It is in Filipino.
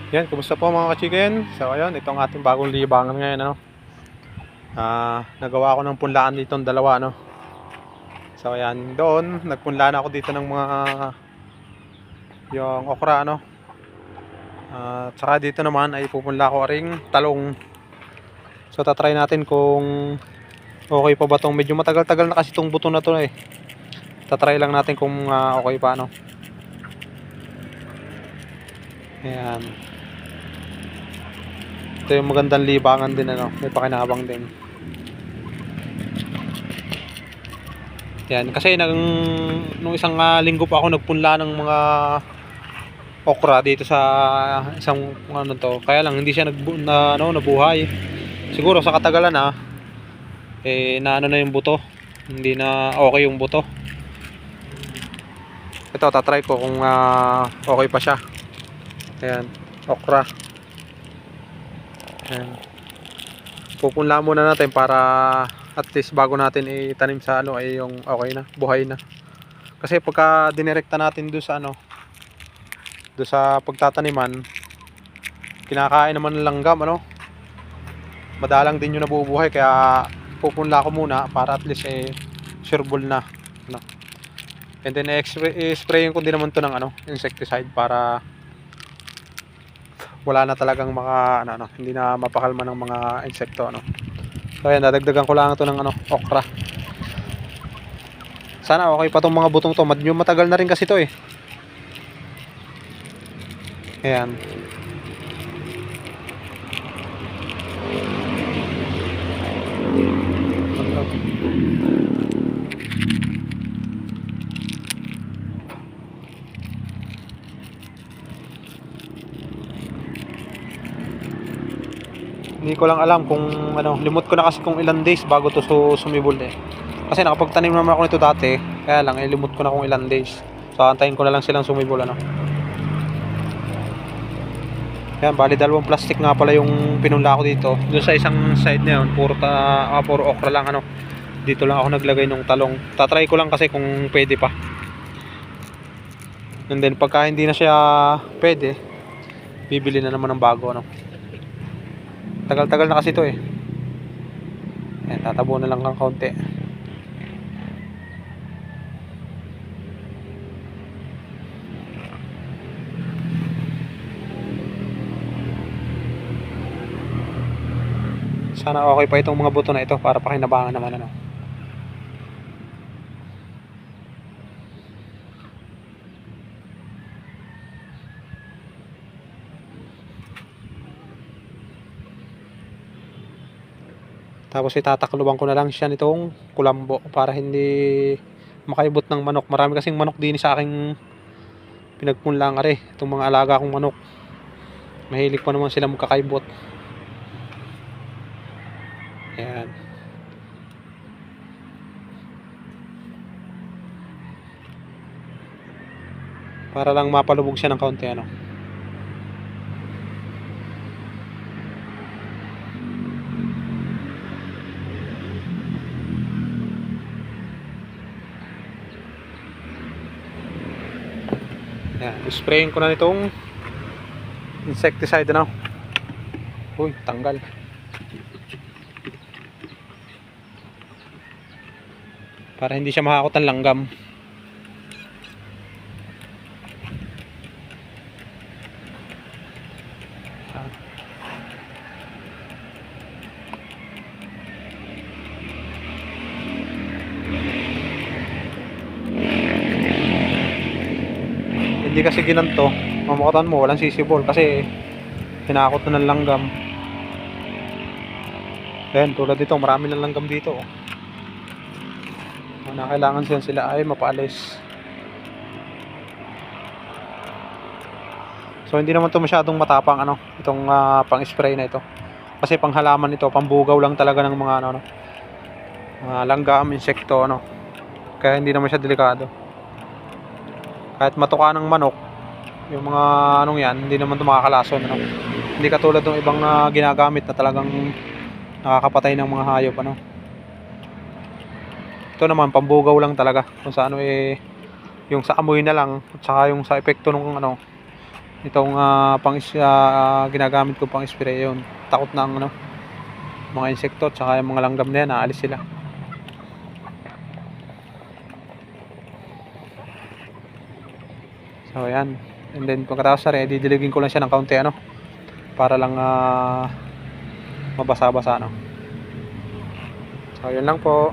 Yan, kumusta po mga ka-chicken? So ayun, itong ating bagong libangan ngayon, ano. Nagawa ko ng punlaan dito ng dalawa, ano. So ayan, doon nagpunlaan ako dito ng mga yung okra, ano. Tsaka dito naman ay pupunla ko ring talong. So tatry natin kung okay pa ba tong medyo matagal-tagal na kasi tong buto na to eh. Tatry lang natin kung okay pa, ano. Ayan. Ito yung magandang libangan din, ano. May pakinabang din. Yan, kasi nung isang linggo pa ako nagpunla ng mga okra dito sa isang ano to. Kaya lang hindi siya nabuhay. Siguro sa katagalan na ano na yung buto. Hindi na okay yung buto. Ito tatry ko kung okay pa siya. Ayan, okra. Ayan. Pupunla muna natin para at least bago natin itanim sa ano ay yung okay na, buhay na. Kasi pagka dinirekta natin doon sa ano, doon sa pagtataniman, kinakain naman ng langgam, ano. Madalang din yung nabubuhay kaya pupunla ko muna para at least sureball na, ano. And then i-sprayin ko din naman to ng ano, insecticide para wala na talagang mga ano, hindi na mapakalma ng mga insekto, ano. So ayan, dadagdagan ko lang ito ng ano, okra. Sana okay pa tong mga butong to. Medyo matagal na rin kasi to eh. Ayan. Hindi ko lang alam kung ano, limot ko na kasi kung ilang days bago to sumibol eh. Kasi nakapagtanim naman ako nito dati, kaya lang limot ko na kung ilang days. So antayin ko na lang silang sumibol, ano. Yan, bali dalawang plastic nga pala yung pinunla ko dito. Doon sa isang side na yun, puro okra lang, ano. Dito lang ako naglagay ng talong. Tatry ko lang kasi kung pwede pa. And then pagka hindi na siya pwede, bibili na naman ng bago, ano. Tagal-tagal na kasi ito eh. Ayan, tatabo na lang ng kaunti. Sana okay pa itong mga buto na ito para pakinabangan naman, ano. Tapos itatakluban ko na lang siya nitong kulambo para hindi makaibot ng manok. Marami kasing manok din sa aking pinagpunlang are. Itong mga alaga kong manok. Mahilig pa naman sila magkakaibot. Ayan. Para lang mapalubog siya ng kaunti, ano. Ayan, sprayin ko na nitong insecticide, ano. Uy, tanggal. Para hindi siya makakot ng langgam. Hindi kasi ginanto, mamukatan mo walang sisibol kasi hinakot na ng langgam. Ayan, tulad dito, marami ng langgam dito, oh. Na kailangan sila ay mapaalis. So hindi naman to masyadong matapang, ano, itong pang-spray na ito. Kasi panghalaman ito, pambugaw lang talaga ng mga ano, langgam, insekto, ano. Kaya hindi naman siya delikado. Kahit matuka ng manok, yung mga anong yan, hindi naman ito makakalason, ano. Hindi katulad ng ibang ginagamit na talagang nakakapatay ng mga hayop, ano. Ito naman pambugaw lang talaga kung sa ano yung sa amoy na lang at saka yung sa epekto ng ano Itong ginagamit ko pang spray yun. Takot na ang mga insekto tsaka yung mga langgam na yan, aalis sila. So ayan. And then pagkatapos na rin, didiligin ko lang siya ng kaunti para lang mabasa-basa So yun lang po.